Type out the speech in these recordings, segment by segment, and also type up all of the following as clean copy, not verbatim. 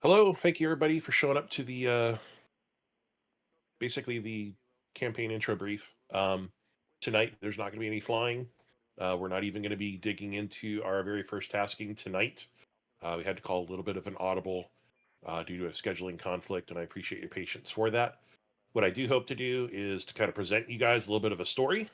Hello, thank you everybody for showing up to the basically the campaign intro brief. Tonight there's not going to be any flying. We're not even going to be digging into our very first tasking tonight. We had to call a little bit of an audible due to a scheduling conflict, and I appreciate your patience for that. What I do hope to do is to kind of present you guys a little bit of a story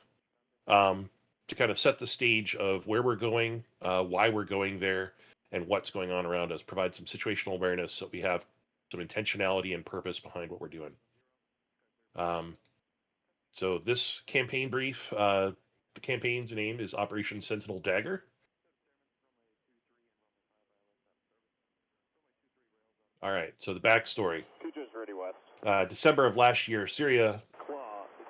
um, to kind of set the stage of where we're going, why we're going there, and what's going on around us. Provide some situational awareness so we have some intentionality and purpose behind what we're doing. Um, so this campaign brief, the campaign's name is Operation Sentinel Dagger. All right. So the backstory: December of last year, Syria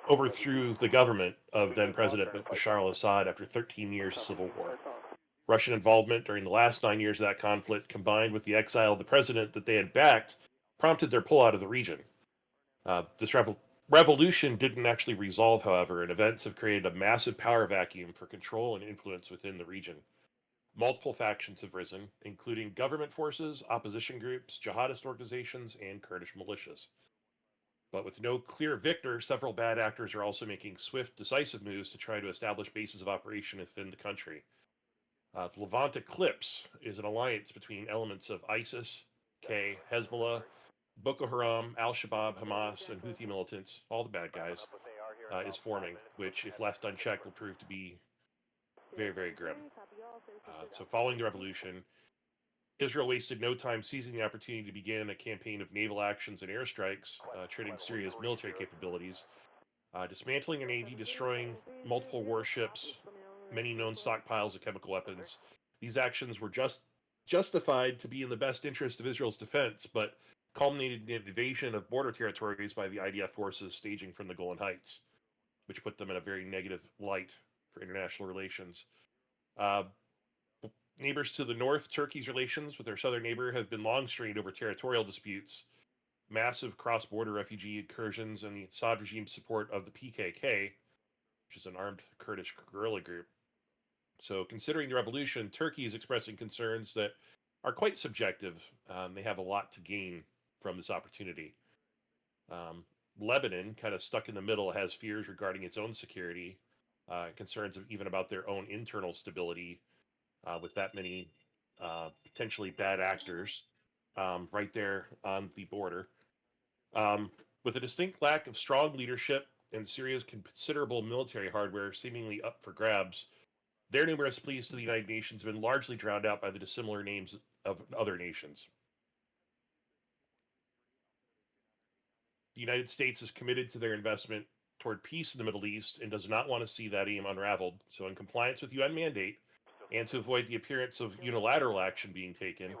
overthrew the government of then President Bashar al-Assad after 13 years of civil war. Russian involvement during the last 9 years of that conflict, combined with the exile of the president that they had backed, prompted their pull out of the region. This revolution didn't actually resolve, however, and events have created a massive power vacuum for control and influence within the region. Multiple factions have risen, including government forces, opposition groups, jihadist organizations, and Kurdish militias. But with no clear victor, several bad actors are also making swift, decisive moves to try to establish bases of operation within the country. The Levant Eclipse is an alliance between elements of ISIS, K, Hezbollah, Boko Haram, Al Shabaab, Hamas, and Houthi militants, all the bad guys, is forming, which, if left unchecked, will prove to be very, very grim. So, following the revolution, Israel wasted no time seizing the opportunity to begin a campaign of naval actions and airstrikes, trading Syria's military capabilities, dismantling a navy, destroying multiple warships, many known stockpiles of chemical weapons. These actions were justified to be in the best interest of Israel's defense, but culminated in an invasion of border territories by the IDF forces staging from the Golan Heights, which put them in a very negative light for international relations. Uh, Neighbors to the north, Turkey's relations with their southern neighbor have been long strained over territorial disputes, massive cross border refugee incursions, and the Assad regime's support of the PKK, which is an armed Kurdish guerrilla group. So, considering the revolution, Turkey is expressing concerns that are quite subjective. They have a lot to gain from this opportunity. Um, Lebanon, kind of stuck in the middle, has fears regarding its own security, concerns even about their own internal stability with that many potentially bad actors right there on the border. With a distinct lack of strong leadership and Syria's considerable military hardware seemingly up for grabs, their numerous pleas to the United Nations have been largely drowned out by the dissimilar names of other nations. The United States is committed to their investment toward peace in the Middle East and does not want to see that aim unraveled. So, in compliance with UN mandate and to avoid the appearance of unilateral action being taken,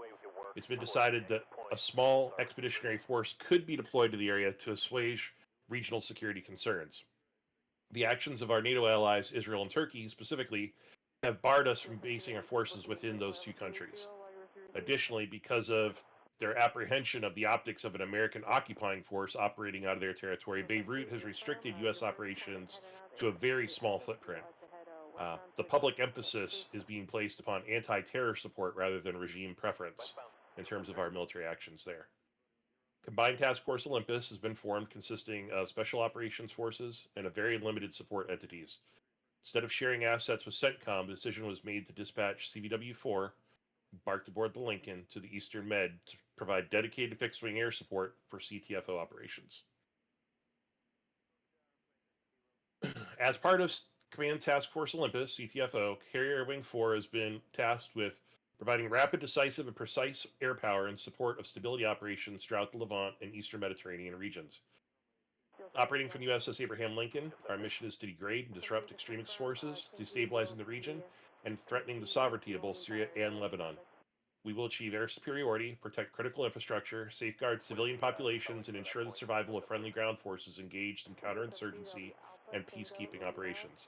it's been decided that a small expeditionary force could be deployed to the area to assuage regional security concerns. The actions of our NATO allies, Israel and Turkey specifically, have barred us from basing our forces within those two countries. Additionally, because of their apprehension of the optics of an American occupying force operating out of their territory, Beirut has restricted U.S. operations to a very small footprint. The public emphasis is being placed upon anti terror support rather than regime preference in terms of our military actions there. Combined Task Force Olympus has been formed consisting of special operations forces and a very limited support entities. Instead of sharing assets with CENTCOM, the decision was made to dispatch CVW4, embarked aboard the Lincoln, to the Eastern Med to provide dedicated fixed wing air support for CTFO operations. As part of Command Task Force Olympus, CTFO, Carrier Wing 4 has been tasked with providing rapid, decisive, and precise air power in support of stability operations throughout the Levant and Eastern Mediterranean regions. Operating from USS Abraham Lincoln, our mission is to degrade and disrupt extremist forces, destabilizing the region and threatening the sovereignty of both Syria and Lebanon. We will achieve air superiority, protect critical infrastructure, safeguard civilian populations, and ensure the survival of friendly ground forces engaged in counterinsurgency and peacekeeping operations.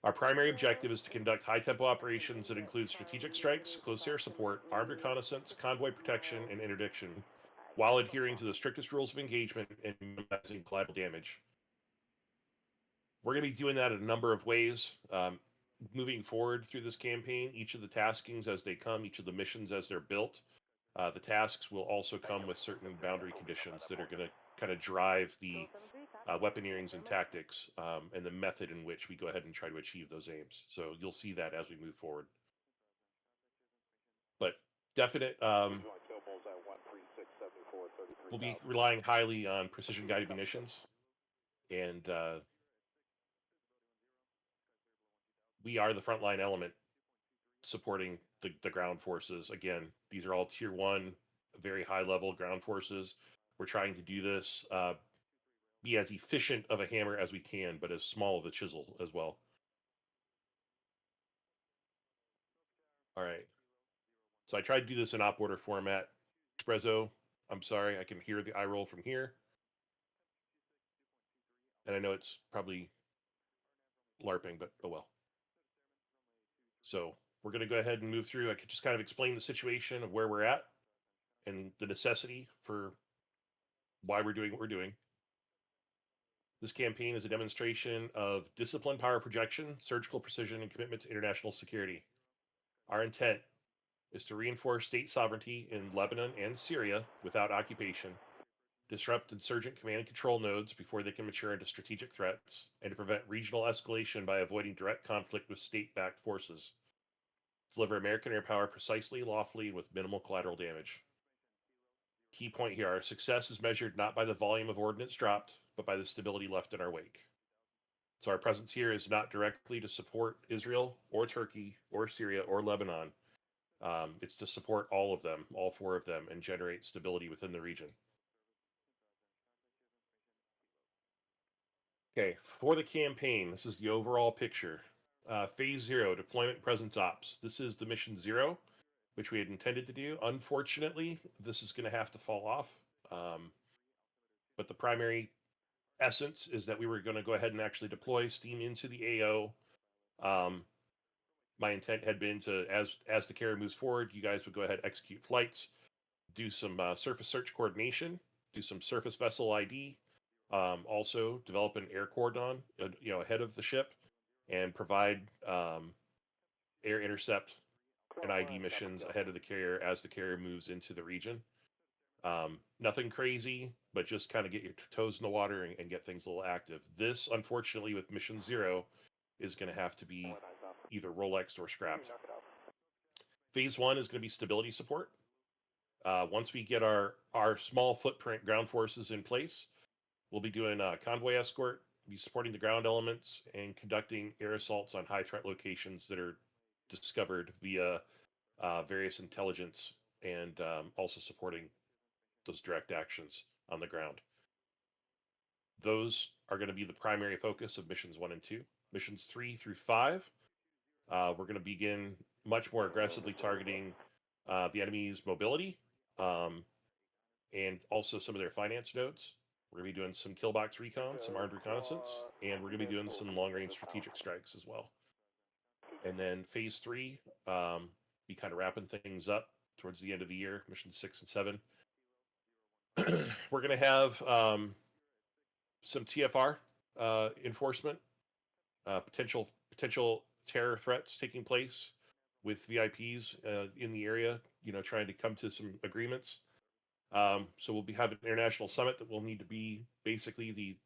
Our primary objective is to conduct high tempo operations that include strategic strikes, close air support, armed reconnaissance, convoy protection, and interdiction, while adhering to the strictest rules of engagement and minimizing collateral damage. We're going to be doing that in a number of ways. Moving forward through this campaign, each of the taskings as they come, each of the missions as they're built, The tasks will also come with certain boundary conditions that are going to kind of drive the weaponeerings and tactics, and the method in which we go ahead and try to achieve those aims. So you'll see that as we move forward. But definite, we'll be relying highly on precision guided munitions, and we are the frontline element supporting the ground forces. Again, these are all tier one, very high level ground forces. We're trying to do this, be as efficient of a hammer as we can, but as small of a chisel as well. All right. So I tried to do this in op order format. Espresso, I'm sorry, I can hear the eye roll from here. And I know it's probably LARPing, but oh well. So we're going to go ahead and move through. I could just kind of explain the situation of where we're at and the necessity for why we're doing what we're doing. This campaign is a demonstration of discipline, power projection, surgical precision, and commitment to international security. Our intent is to reinforce state sovereignty in Lebanon and Syria without occupation, disrupt insurgent command and control nodes before they can mature into strategic threats, and to prevent regional escalation by avoiding direct conflict with state-backed forces. Deliver American air power precisely, lawfully, and with minimal collateral damage. Key point here, our success is measured not by the volume of ordnance dropped, but by the stability left in our wake. So our presence here is not directly to support Israel or Turkey or Syria or Lebanon. It's to support all of them, all four of them, and generate stability within the region. Okay, for the campaign, this is the overall picture. Phase 0, deployment presence ops. This is the mission 0, which we had intended to do. Unfortunately, this is going to have to fall off. But the primary essence is that we were going to go ahead and actually deploy Steam into the AO. My intent had been to, as the carrier moves forward, you guys would go ahead, execute flights, do some surface search coordination, do some surface vessel ID, also develop an air cordon, ahead of the ship, and provide air intercept and ID missions ahead of the carrier as the carrier moves into the region. Nothing crazy, but just kind of get your toes in the water and get things a little active. This, unfortunately, with mission 0, is going to have to be either Rolexed or scrapped. Phase 1 is going to be stability support. Once we get our small footprint ground forces in place, we'll be doing a convoy escort, be supporting the ground elements, and conducting air assaults on high threat locations that are discovered via various intelligence, and also supporting those direct actions on the ground. Those are going to be the primary focus of missions 1 and 2. Missions 3 through 5, we're going to begin much more aggressively targeting the enemy's mobility, and also some of their finance nodes. We're going to be doing some kill box recon, some armed reconnaissance, and we're going to be doing some long-range strategic strikes as well. And then phase 3, be kind of wrapping things up towards the end of the year, mission 6 and 7. We're going to have some TFR enforcement, potential terror threats taking place with VIPs in the area, trying to come to some agreements. So we'll be having an international summit that will need to be basically the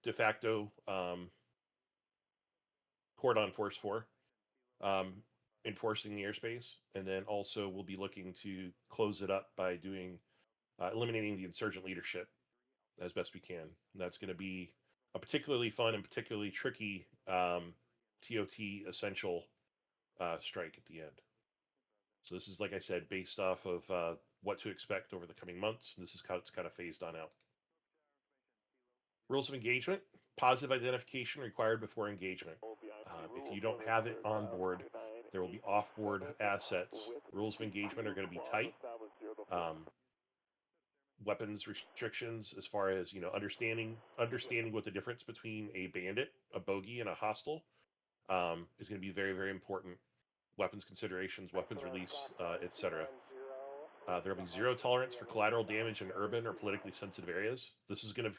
de facto cordon force for enforcing the airspace, and then also we'll be looking to close it up by doing eliminating the insurgent leadership as best we can. And that's going to be a particularly fun and particularly tricky TOT essential strike at the end. So this is, like I said, based off of what to expect over the coming months. This is how it's kind of phased on out. Rules of engagement: positive identification required before engagement. If you don't have it on board, there will be off-board assets. Rules of engagement are going to be tight. Weapons restrictions, as far as understanding what the difference between a bandit, a bogey, and a hostile is going to be very, very important. Weapons considerations, weapons release, etc. There will be zero tolerance for collateral damage in urban or politically sensitive areas. This is going to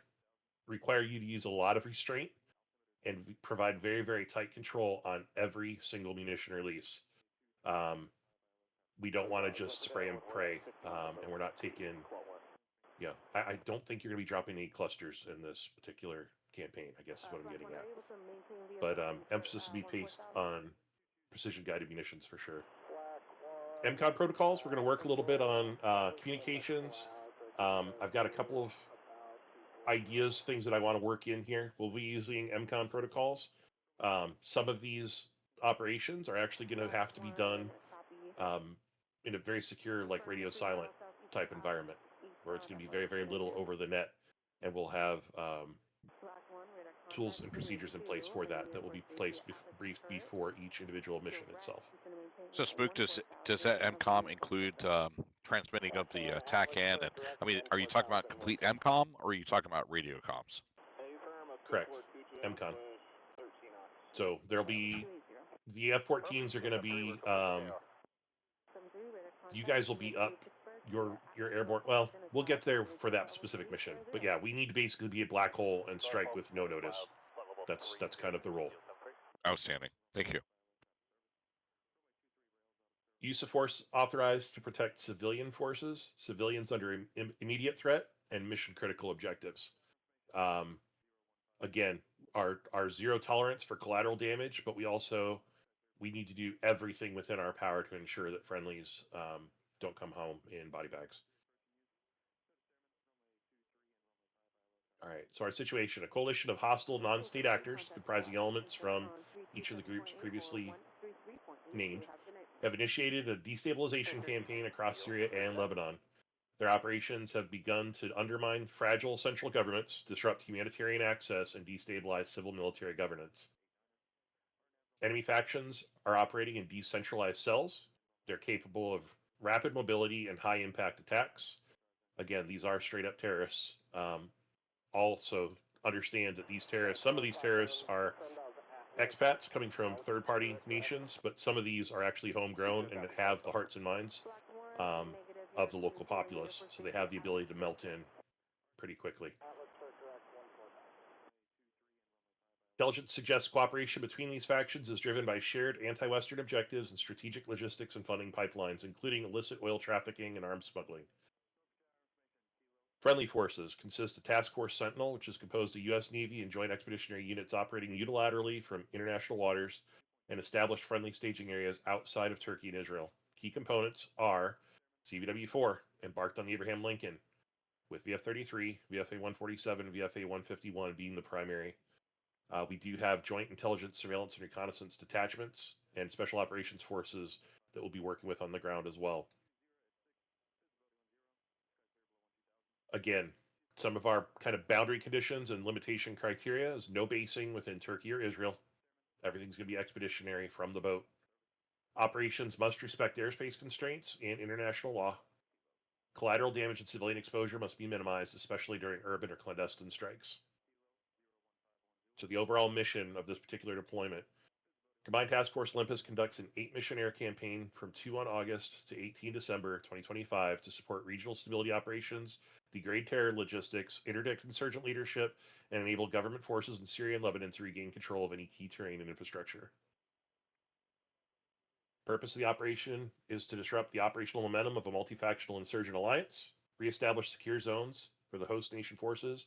require you to use a lot of restraint and provide very, very tight control on every single munition release. we don't want to just spray and pray, and we're not taking. Yeah, I don't think you're going to be dropping any clusters in this particular campaign, I guess is what I'm getting at. But emphasis will be placed on precision guided munitions for sure. MCON protocols, we're going to work a little bit on communications. I've got a couple of ideas, things that I want to work in here. We'll be using MCON protocols. Some of these operations are actually going to have to be done in a very secure, like radio silent type environment, where it's going to be very, very little over the net, and we'll have tools and procedures in place for that will be placed briefed before each individual mission itself. So, Spook, does that MCOM include transmitting of the TACAN? And I mean, are you talking about complete MCOM, or are you talking about radio comms? Correct, MCOM. So there'll be the F-14s are going to be. You guys will be up your airborne. Well, we'll get there for that specific mission. But yeah, we need to basically be a black hole and strike with no notice. That's kind of the role. Outstanding. Thank you. Use of force authorized to protect civilian forces, civilians under immediate threat, and mission critical objectives. Again, our zero tolerance for collateral damage, but we need to do everything within our power to ensure that friendlies don't come home in body bags. All right, so our situation, a coalition of hostile non-state actors comprising elements from each of the groups previously named have initiated a destabilization campaign across Syria and Lebanon. Their operations have begun to undermine fragile central governments, disrupt humanitarian access, and destabilize civil military governance. Enemy factions are operating in decentralized cells. They're capable of rapid mobility and high impact attacks. Again, these are straight up terrorists. Also, understand that some of these terrorists are expats coming from third party nations, but some of these are actually homegrown and have the hearts and minds of the local populace. So they have the ability to melt in pretty quickly. Intelligence suggests cooperation between these factions is driven by shared anti-Western objectives and strategic logistics and funding pipelines, including illicit oil trafficking and arms smuggling. Friendly forces consist of Task Force Sentinel, which is composed of U.S. Navy and Joint Expeditionary Units operating unilaterally from international waters and established friendly staging areas outside of Turkey and Israel. Key components are CVW4, embarked on the Abraham Lincoln, with VF-33, VFA-147, VFA-151 being the primary. We do have joint intelligence, surveillance, and reconnaissance detachments and special operations forces that we'll be working with on the ground as well. Again, some of our kind of boundary conditions and limitation criteria is no basing within Turkey or Israel. Everything's going to be expeditionary from the boat. Operations must respect airspace constraints and international law. Collateral damage and civilian exposure must be minimized, especially during urban or clandestine strikes. So the overall mission of this particular deployment, Combined Task Force Olympus conducts an 8-mission air campaign from 2 on August to 18 December 2025 to support regional stability operations, degrade terror logistics, interdict insurgent leadership, and enable government forces in Syria and Lebanon to regain control of any key terrain and infrastructure. Purpose of the operation is to disrupt the operational momentum of a multifactional insurgent alliance, reestablish secure zones for the host nation forces.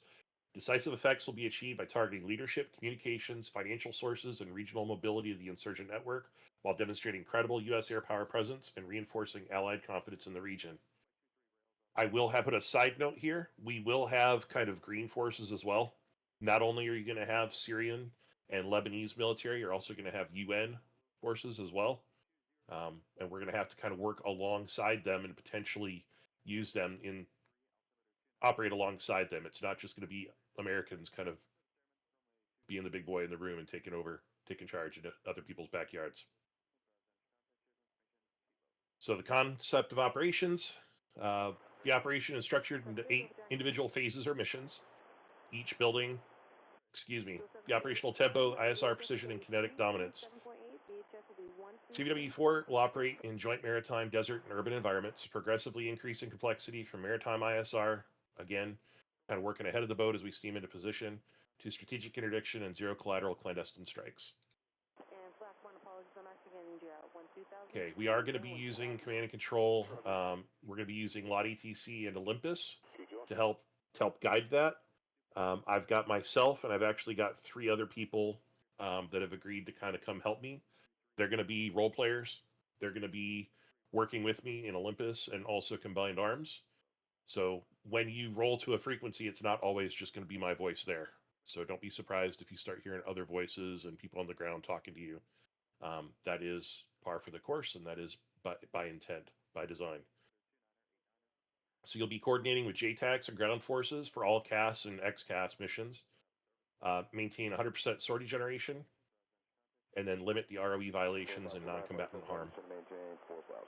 Decisive effects will be achieved by targeting leadership, communications, financial sources, and regional mobility of the insurgent network, while demonstrating credible U.S. air power presence and reinforcing Allied confidence in the region. I will have put a side note here. We will have kind of green forces as well. Not only are you going to have Syrian and Lebanese military, you're also going to have UN forces as well. And we're going to have to kind of work alongside them and potentially use them operate alongside them. It's not just going to be Americans kind of being the big boy in the room and taking charge in other people's backyards. So the concept of operations, the operation is structured into 8 individual phases or missions. The operational tempo, ISR precision, and kinetic dominance. CVW4 will operate in joint maritime, desert, and urban environments, progressively increasing complexity from maritime ISR, again, kind of working ahead of the boat as we steam into position, to strategic interdiction and zero collateral clandestine strikes. Okay, we are going to be using command and control. We're going to be using lot ATC and Olympus to help guide that. I've got myself, and I've actually got 3 other people that have agreed to kind of come help me. They're going to be role players. They're going to be working with me in Olympus and also combined arms. So when you roll to a frequency, it's not always just going to be my voice there. So don't be surprised if you start hearing other voices and people on the ground talking to you. That is par for the course, and that is by intent, by design. So you'll be coordinating with JTAGs and ground forces for all CAS and XCAS missions. Maintain 100% sortie generation, and then limit the ROE violations and non-combatant harm.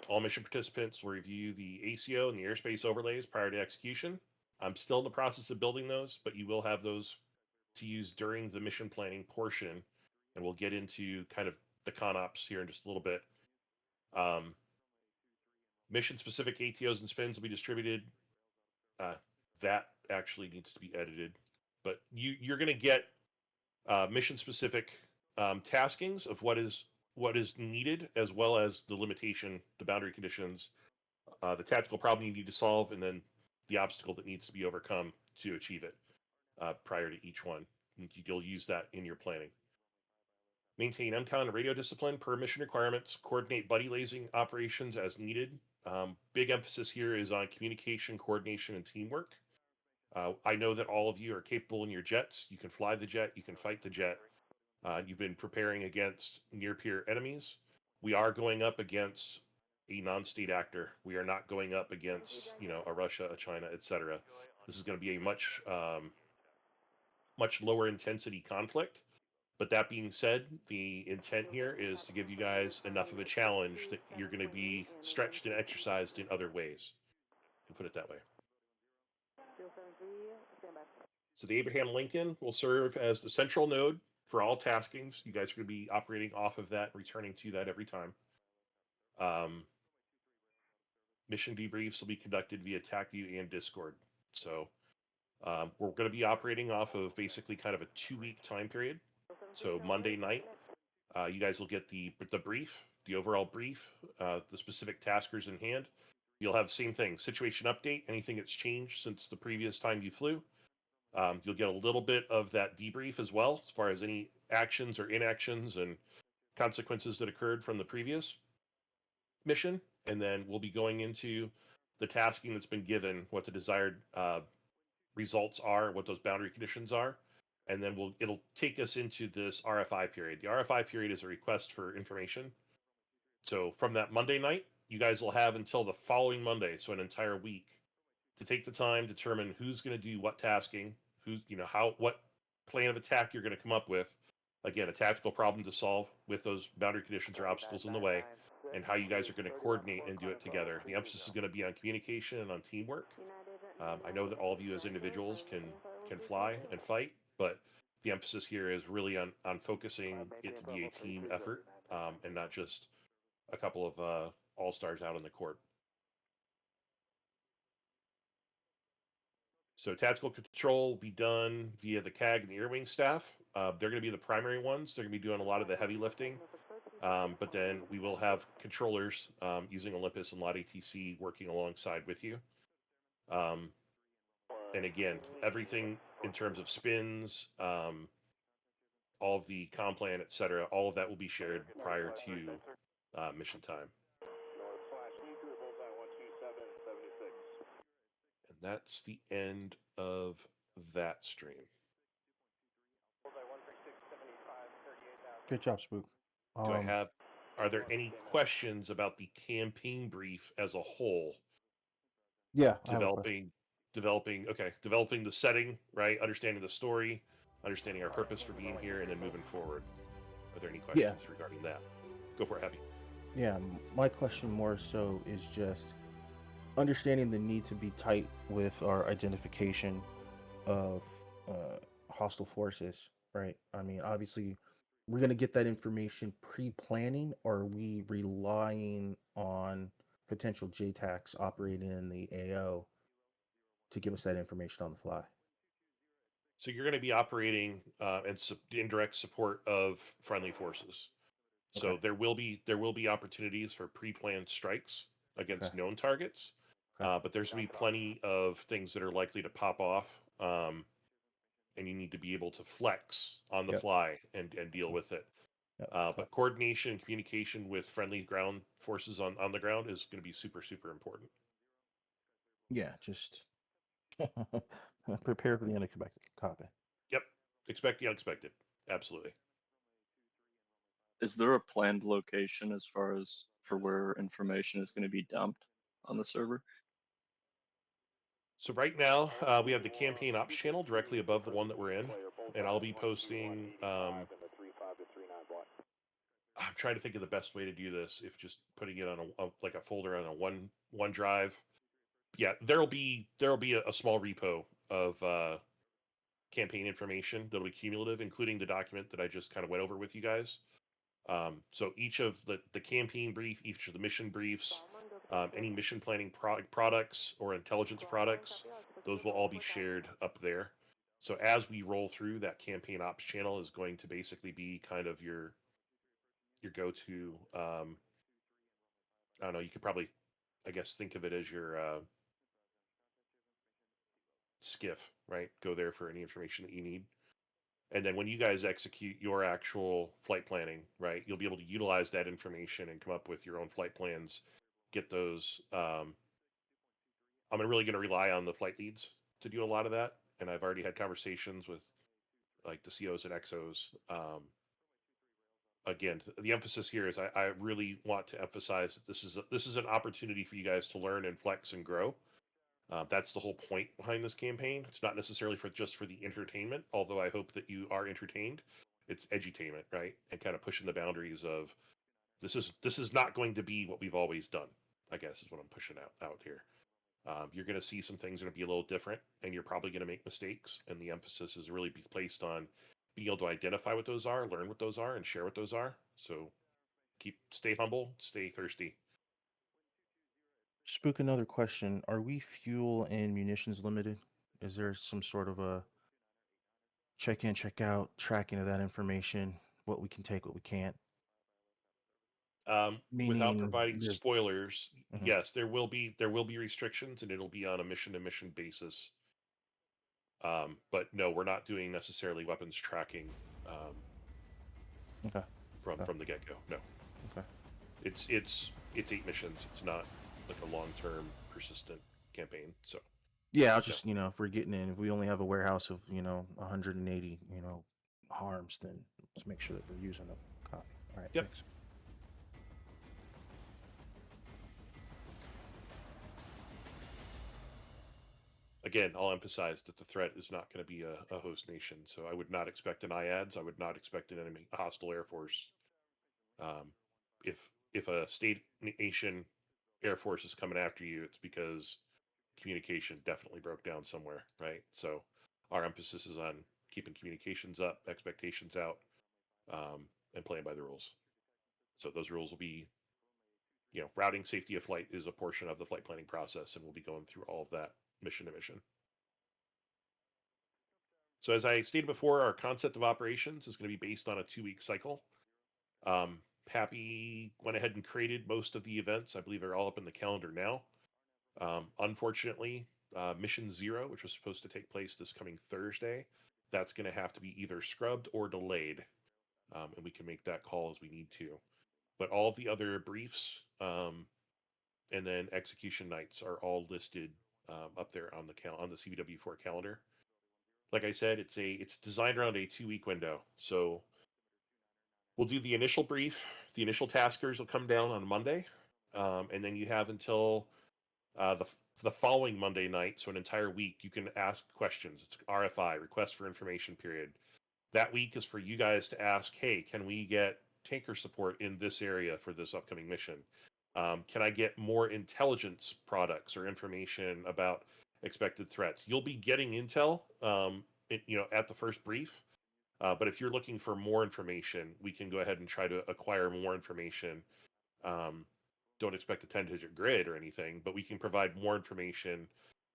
All mission participants will review the ACO and the airspace overlays prior to execution. I'm still in the process of building those, but you will have those to use during the mission planning portion, and we'll get into kind of the ConOps here in just a little bit. Mission-specific ATOs and spins will be distributed. That actually needs to be edited, but you're going to get mission-specific taskings of what is needed, as well as the limitation, the boundary conditions, the tactical problem you need to solve, and then the obstacle that needs to be overcome to achieve it prior to each one. You'll use that in your planning. Maintain MCON and radio discipline per mission requirements. Coordinate buddy lasing operations as needed. Big emphasis here is on communication, coordination, and teamwork. I know that all of you are capable in your jets. You can fly the jet. You can fight the jet. You've been preparing against near-peer enemies. We are going up against a non-state actor. We are not going up against, a Russia, a China, etc. This is going to be a much lower intensity conflict. But that being said, the intent here is to give you guys enough of a challenge that you're going to be stretched and exercised in other ways. To put it that way. So the Abraham Lincoln will serve as the central node for all taskings. You guys are going to be operating off of that, returning to that every time. Mission debriefs will be conducted via TACView and Discord. So we're going to be operating off of basically kind of a 2-week time period. So Monday night, you guys will get the brief, the overall brief, the specific taskers in hand. You'll have the same thing, situation update, anything that's changed since the previous time you flew. You'll get a little bit of that debrief as well, as far as any actions or inactions and consequences that occurred from the previous mission. And then we'll be going into the tasking that's been given, what the desired results are, what those boundary conditions are. And then it'll take us into this RFI period. The RFI period is a request for information. So from that Monday night, you guys will have until the following Monday, so an entire week, to take the time, determine who's going to do what tasking, what plan of attack you're going to come up with. Again, a tactical problem to solve with those boundary conditions or obstacles in the way, and how you guys are going to coordinate and do it together. The emphasis is going to be on communication and on teamwork. I know that all of you as individuals can fly and fight, but the emphasis here is really on focusing it to be a team effort, and not just a couple of all-stars out on the court. So tactical control will be done via the CAG and the air wing staff. They're going to be the primary ones. They're going to be doing a lot of the heavy lifting. But then we will have controllers using Olympus and lot ATC working alongside with you. And again, everything in terms of spins, all of the comm plan, etc., all of that will be shared prior to mission time. And that's the end of that stream. Good job, Spook. Are there any questions about the campaign brief as a whole? Yeah, I have a question. Developing the setting, right? Understanding the story, understanding our purpose for being here, and then moving forward. Are there any questions regarding that? Go for it, Happy. Yeah, my question more so is just understanding the need to be tight with our identification of hostile forces, right? I mean, obviously, we're going to get that information pre-planning, or are we relying on potential JTACs operating in the AO to give us that information on the fly? So you're going to be operating in indirect support of friendly forces. So Okay. there will be opportunities for pre-planned strikes against Okay. known targets, Okay. but there's going to be plenty of things that are likely to pop off, and you need to be able to flex on the Yep. fly and deal So, with it. yep. Okay. But coordination and communication with friendly ground forces on the ground is going to be super, super important. Yeah, just prepare for the unexpected. Copy. Yep. Expect the unexpected. Absolutely. Is there a planned location as far as for where information is going to be dumped on the server? So right now, we have the campaign ops channel directly above the one that we're in, and I'll be posting. I'm trying to think of the best way to do this. If just putting it on like a folder on a OneDrive. Yeah, there'll be a small repo of campaign information that'll be cumulative, including the document that I just kind of went over with you guys. So each of the campaign brief, each of the mission briefs, any mission planning products or intelligence products, those will all be shared up there. So as we roll through, that campaign ops channel is going to basically be kind of your go-to. I don't know. You could probably, I guess, think of it as your skiff, right? Go there for any information that you need. And then when you guys execute your actual flight planning, right, you'll be able to utilize that information and come up with your own flight plans. Get those. I'm really going to rely on the flight leads to do a lot of that, and I've already had conversations with like the COs and XOs. Again, the emphasis here is I really want to emphasize that this is an opportunity for you guys to learn and flex and grow. That's the whole point behind this campaign. It's not necessarily just for the entertainment, although I hope that you are entertained. It's edutainment, right? And kind of pushing the boundaries of this is not going to be what we've always done, I guess is what I'm pushing out here. You're going to see some things that are going to be a little different, and you're probably going to make mistakes. And the emphasis is really be placed on being able to identify what those are, learn what those are, and share what those are. So stay humble, stay thirsty. Spook, another question. Are we fuel and munitions limited? Is there some sort of a check in, check out, tracking of that information? What we can take, what we can't? Without Meaning providing there's spoilers, Mhm. yes, there will be restrictions, and it'll be on a mission to mission basis. But no, we're not doing necessarily weapons tracking Okay. Okay. from the get go. No, Okay. it's 8 missions. It's not like a long term persistent campaign. So Yeah, I was just, if we're getting in, if we only have a warehouse of, 180, harms, then let's make sure that we're using them. Copy. All right, Yep. thanks. again, I'll emphasize that the threat is not going to be a host nation. So I would not expect an IADS. I would not expect an enemy, a hostile air force. If a state nation air force is coming after you, it's because communication definitely broke down somewhere, right? So our emphasis is on keeping communications up, expectations out, and playing by the rules. So those rules will be, routing safety of flight is a portion of the flight planning process, and we'll be going through all of that mission to mission. So as I stated before, our concept of operations is going to be based on a 2-week cycle. Pappy went ahead and created most of the events. I believe they're all up in the calendar now. Unfortunately, Mission 0, which was supposed to take place this coming Thursday, that's going to have to be either scrubbed or delayed, and we can make that call as we need to. But all of the other briefs and then execution nights are all listed up there on the CVW4 calendar. Like I said, it's designed around a 2-week window. So we'll do the initial brief. The initial taskers will come down on Monday, and then you have until the following Monday night, so an entire week, you can ask questions. It's RFI, request for information period. That week is for you guys to ask, hey, can we get tanker support in this area for this upcoming mission? Can I get more intelligence products or information about expected threats? You'll be getting intel, at the first brief. But if you're looking for more information, we can go ahead and try to acquire more information. Don't expect a 10-digit grid or anything, but we can provide more information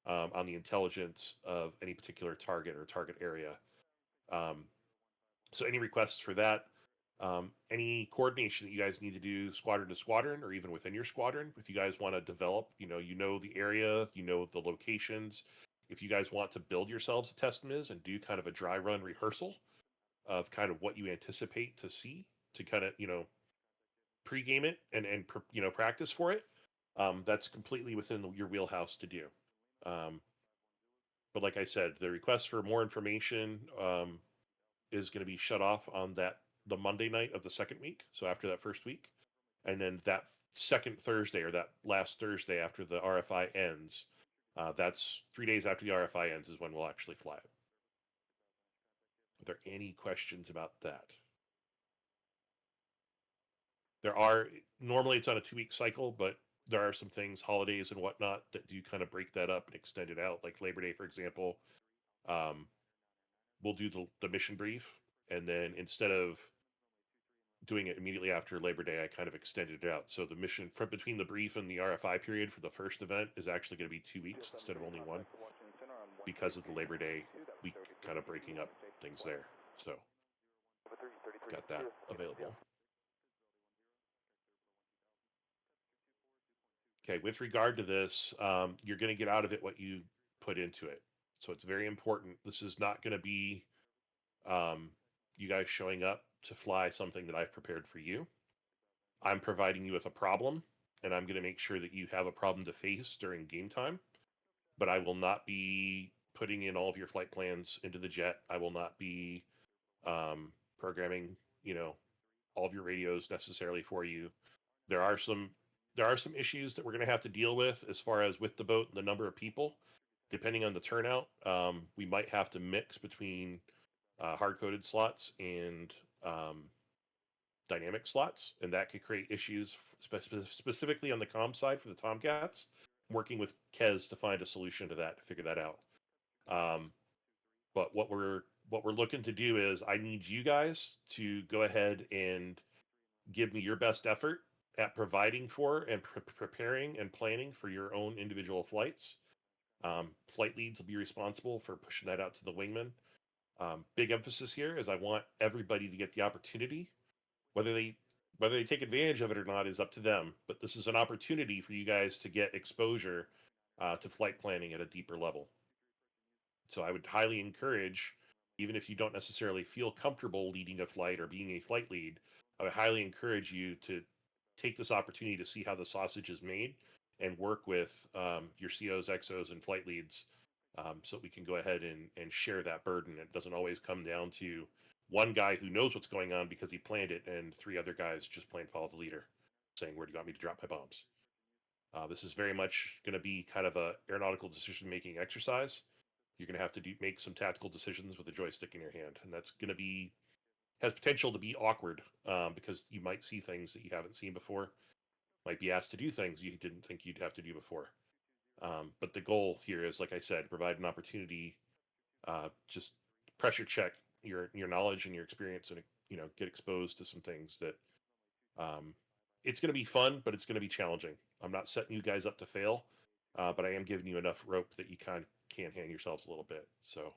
on the intelligence of any particular target or target area. So any requests for that? Any coordination that you guys need to do squadron to squadron or even within your squadron, if you guys want to develop, you know the area, you know the locations. If you guys want to build yourselves a test miz and do kind of a dry run rehearsal of kind of what you anticipate to see to kind of, pregame it and practice for it, that's completely within your wheelhouse to do. But like I said, the request for more information is going to be shut off on the Monday night of the second week. So after that first week, and then that second Thursday or that last Thursday after the RFI ends, that's 3 days after the RFI ends is when we'll actually fly it. Are there any questions about that? There are, normally it's on a 2-week cycle, but there are some things, holidays and whatnot, that do kind of break that up and extend it out. Like Labor Day, for example, we'll do the mission brief, and then instead of doing it immediately after Labor Day, I kind of extended it out. So the mission from between the brief and the RFI period for the first event is actually going to be 2 weeks instead of only one, because of the Labor Day week kind of breaking up things there. So got that available. Okay, with regard to this, you're going to get out of it what you put into it. So it's very important. This is not going to be you guys showing up to fly something that I've prepared for you. I'm providing you with a problem, and I'm going to make sure that you have a problem to face during game time. But I will not be putting in all of your flight plans into the jet. I will not be programming, all of your radios necessarily for you. There are some issues that we're going to have to deal with as far as with the boat and the number of people. Depending on the turnout, we might have to mix between hard-coded slots and dynamic slots, and that could create issues specifically on the comm side for the Tomcats. I'm working with Kez to find a solution to that, to figure that out. But what we're looking to do is I need you guys to go ahead and give me your best effort at providing for and preparing and planning for your own individual flights. Flight leads will be responsible for pushing that out to the wingman. Big emphasis here is I want everybody to get the opportunity. Whether they take advantage of it or not is up to them. But this is an opportunity for you guys to get exposure to flight planning at a deeper level. So I would highly encourage, even if you don't necessarily feel comfortable leading a flight or being a flight lead, I would highly encourage you to take this opportunity to see how the sausage is made and work with your COs, XOs, and flight leads so we can go ahead and share that burden. It doesn't always come down to one guy who knows what's going on because he planned it and 3 other guys just plain follow the leader saying, where do you want me to drop my bombs? This is very much going to be kind of a aeronautical decision-making exercise. You're going to have to make some tactical decisions with a joystick in your hand, and that's going to has potential to be awkward because you might see things that you haven't seen before, might be asked to do things you didn't think you'd have to do before. But the goal here is, like I said, provide an opportunity, just pressure check your knowledge and your experience, and get exposed to some things that it's going to be fun, but it's going to be challenging. I'm not setting you guys up to fail, but I am giving you enough rope that you can hang yourselves a little bit. So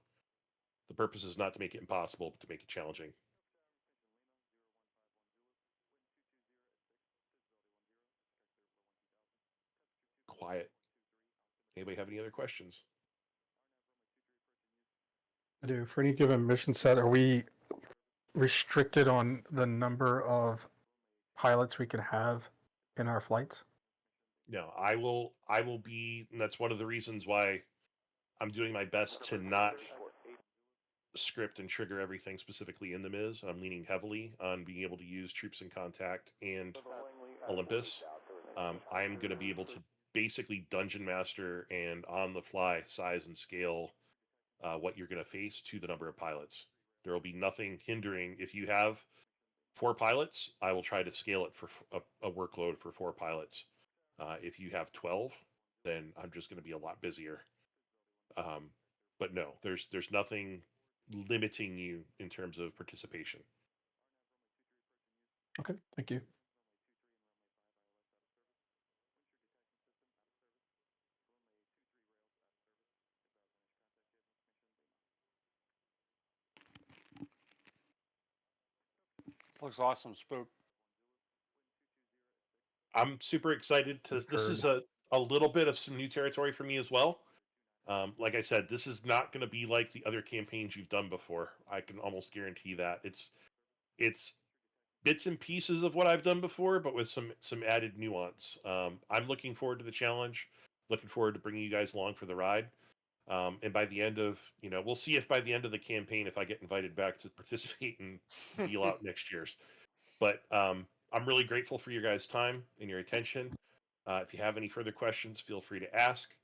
the purpose is not to make it impossible, but to make it challenging. Quiet. Anybody have any other questions? I do. For any given mission set, are we restricted on the number of pilots we can have in our flights? No, I will be, and that's one of the reasons why I'm doing my best to not script and trigger everything specifically in the Miz. I'm leaning heavily on being able to use Troops in Contact and Olympus. I am going to be able to basically dungeon master and on the fly size and scale what you're going to face to the number of pilots. There will be nothing hindering. If you have 4 pilots, I will try to scale it for a workload for 4 pilots. If you have 12, then I'm just going to be a lot busier. But no, there's nothing limiting you in terms of participation. Okay, thank you. Looks awesome, Spook. I'm super excited to. This is Concurred. a little bit of some new territory for me as well. Like I said, this is not going to be like the other campaigns you've done before. I can almost guarantee that it's bits and pieces of what I've done before, but with some added nuance. I'm looking forward to the challenge. Looking forward to bringing you guys along for the ride. And by the end of, we'll see if by the end of the campaign, if I get invited back to participate and deal out next year's. But I'm really grateful for your guys' time and your attention. If you have any further questions, feel free to ask.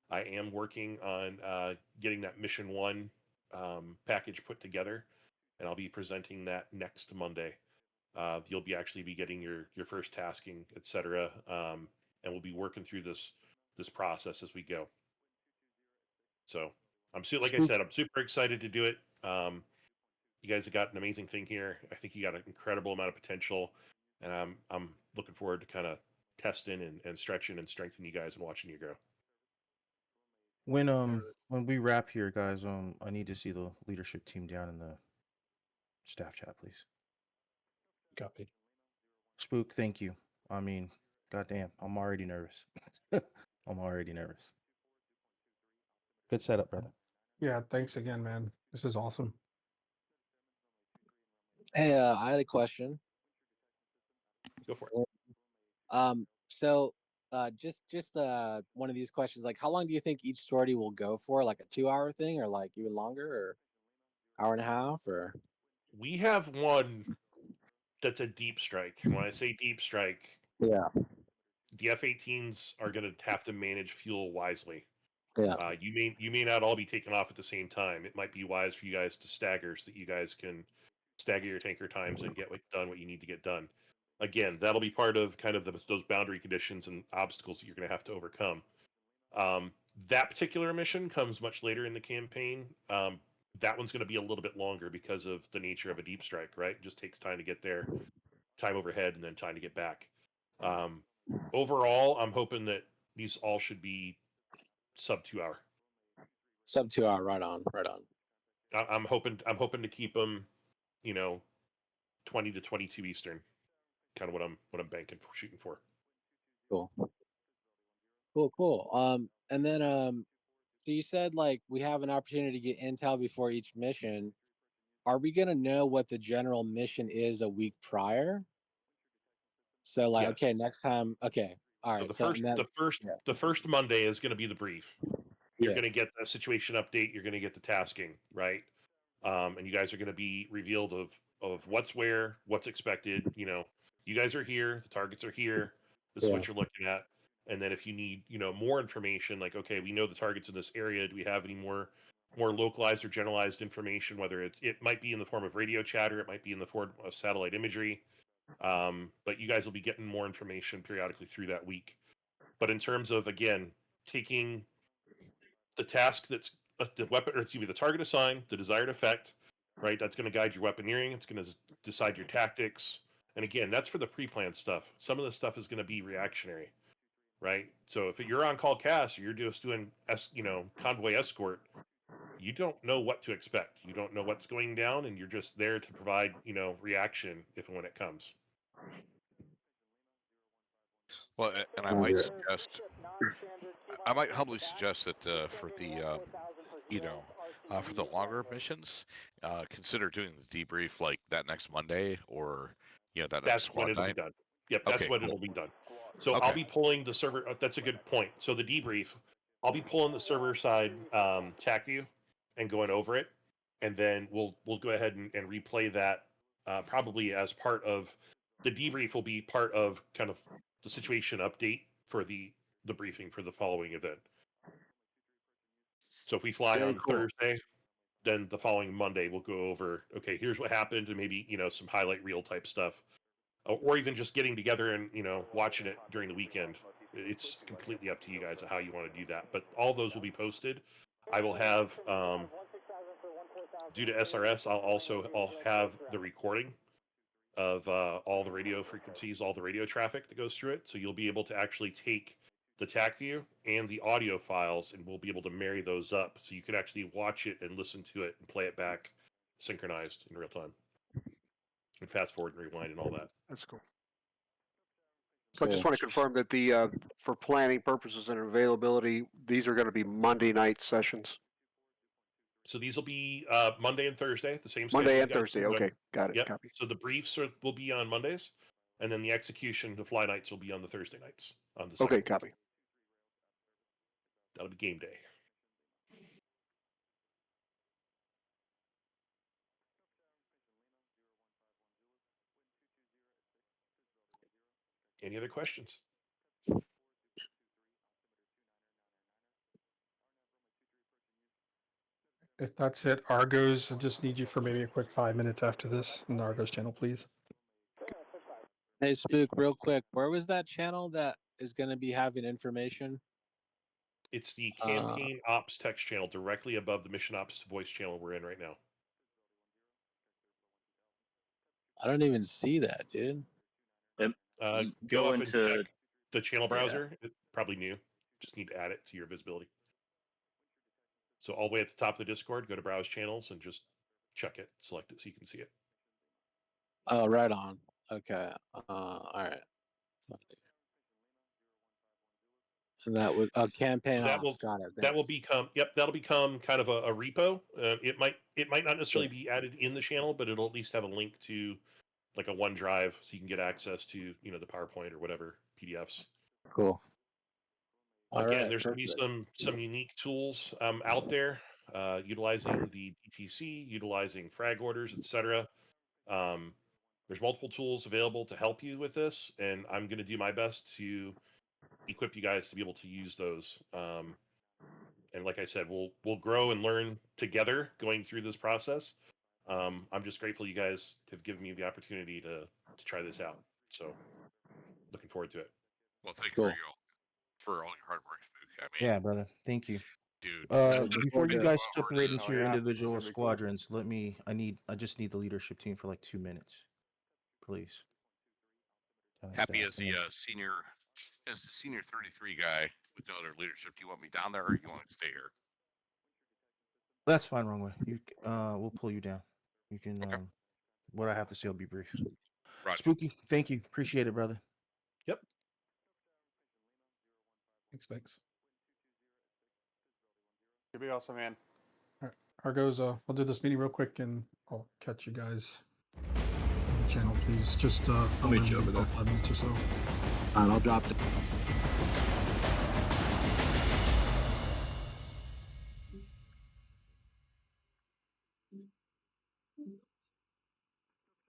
I am working on getting that Mission 1 package put together, and I'll be presenting that next Monday. You'll be actually be getting your first tasking, etc. And we'll be working through this process as we go. So like I said, I'm super excited to do it. You guys have got an amazing thing here. I think you got an incredible amount of potential, and I'm looking forward to kind of testing and stretching and strengthening you guys and watching you grow. When we wrap here, guys, I need to see the leadership team down in the staff chat, please. Copy. Spook, thank you. I mean, goddamn, I'm already nervous. I'm already nervous. Good setup, brother. Yeah, thanks again, man. This is awesome. Hey, I had a question. Go for it. So just one of these questions, like how long do you think each sortie will go for? Like a 2-hour thing, or like even longer, or hour and a half, or? We have one that's a deep strike. And when I say deep strike, Yeah. the F-18s are going to have to manage fuel wisely. Yeah. You may not all be taken off at the same time. It might be wise for you guys to stagger so that you guys can stagger your tanker times and get done what you need to get done. Again, that'll be part of kind of those boundary conditions and obstacles that you're going to have to overcome. That particular mission comes much later in the campaign. That one's going to be a little bit longer because of the nature of a deep strike, right? It just takes time to get there, time overhead, and then time to get back. Overall, I'm hoping that these all should be sub 2 hour. Sub 2 hour, right on. I'm hoping to keep them, 20 to 22 Eastern. Kind of what I'm banking for, shooting for. Cool. And then so you said like we have an opportunity to get intel before each mission. Are we gonna know what the general mission is a week prior? So like, Yes. okay, next time, okay, all So right. the first Monday is going to be the brief. You're Yeah. going to get the situation update. You're going to get the tasking, right? And you guys are going to be revealed of what's where, what's expected. You guys are here. The targets are here. This is what you're looking at. And then if you need, more information, like, okay, we know the targets in this area. Do we have any more localized or generalized information? Whether it might be in the form of radio chatter, it might be in the form of satellite imagery. But you guys will be getting more information periodically through that week. But in terms of, again, taking the task that's the weapon, or excuse me, the target assigned, the desired effect, right? That's going to guide your weaponeering. It's going to decide your tactics. And again, that's for the pre-planned stuff. Some of the stuff is going to be reactionary, right? So if you're on call cast, or you're just doing, convoy escort, you don't know what to expect. You don't know what's going down, and you're just there to provide, reaction if and when it comes. Well, and I might suggest, I might humbly suggest that for the for the longer missions, consider doing the debrief like that next Monday or that next That's squad when it'll be night. done. Yep, that's Okay, when cool. it'll be done. So I'll Okay. be pulling the server. That's a good point. So the debrief, I'll be pulling the server side TAC view and going over it, and then we'll go ahead and replay that probably as part of the debrief. Will be part of kind of the situation update for the briefing for the following event. So if we fly Very on cool. Thursday, then the following Monday we'll go over. Okay, here's what happened, and maybe some highlight reel type stuff. Or even just getting together and watching it during the weekend. It's completely up to you guys how you want to do that. But all those will be posted. I will have due to SRS. I'll have the recording of all the radio frequencies, all the radio traffic that goes through it. So you'll be able to actually take the TAC view and the audio files, and we'll be able to marry those up, so you can actually watch it and listen to it and play it back synchronized in real time. and fast forward and rewind and all that. That's cool. So I just Cool. want to confirm that the for planning purposes and availability, these are going to be Monday night sessions. So these will be Monday and Thursday, the same Monday schedule and you guys Thursday. been doing. Okay, got it. Yep. Copy. So the briefs will be on Mondays, and then the execution, the fly nights will be on the Thursday nights on the Okay, second. copy. That'll be game day. Any other questions? If that's it, Argos, I just need you for maybe a quick 5 minutes after this in the Argos channel, please. Hey, Spook, real quick, where was that channel that is going to be having information? It's the campaign ops text channel directly above the mission ops voice channel we're in right now. I don't even see that, dude. Go up into and check the channel browser. It's probably new. Just need to add it to your visibility. So all the way at the top of the Discord, go to browse channels and just check it, select it so you can see it. Oh, right on. Okay. All right. And that would campaign that ops. will Got it. that will Thanks. become that'll become kind of a repo. It might not necessarily be added in the channel, but it'll at least have a link to like a OneDrive so you can get access to the PowerPoint or whatever PDFs. Cool. Again, there's going to be some unique tools out there utilizing the DTC, utilizing frag orders, etc. There's multiple tools available to help you with this, and I'm going to do my best to equip you guys to be able to use those. And like I said, we'll grow and learn together going through this process. I'm just grateful you guys have given me the opportunity to try this out. So looking forward to it. Well, thank Cool. you for all your hard work, Spook. I mean, Yeah, brother. Thank you. dude. Before you guys Hard separate is- into your yeah, individual that'd be cool. squadrons, I just need the leadership team for like 2 minutes, please. Happy Stat. as the senior 33 guy with no other leadership. Do you want me down there, or you want to stay here? That's fine, wrong way. We'll pull you down. You can Okay. what I have to say will be brief. Roger. Spooky, thank you. Appreciate it, brother. Yep. Thanks. Should be awesome, man. All right, Argos, we'll do this meeting real quick and I'll catch you guys on the channel, please. Just I'll meet you over there. 5 minutes or so. All right, I'll drop it.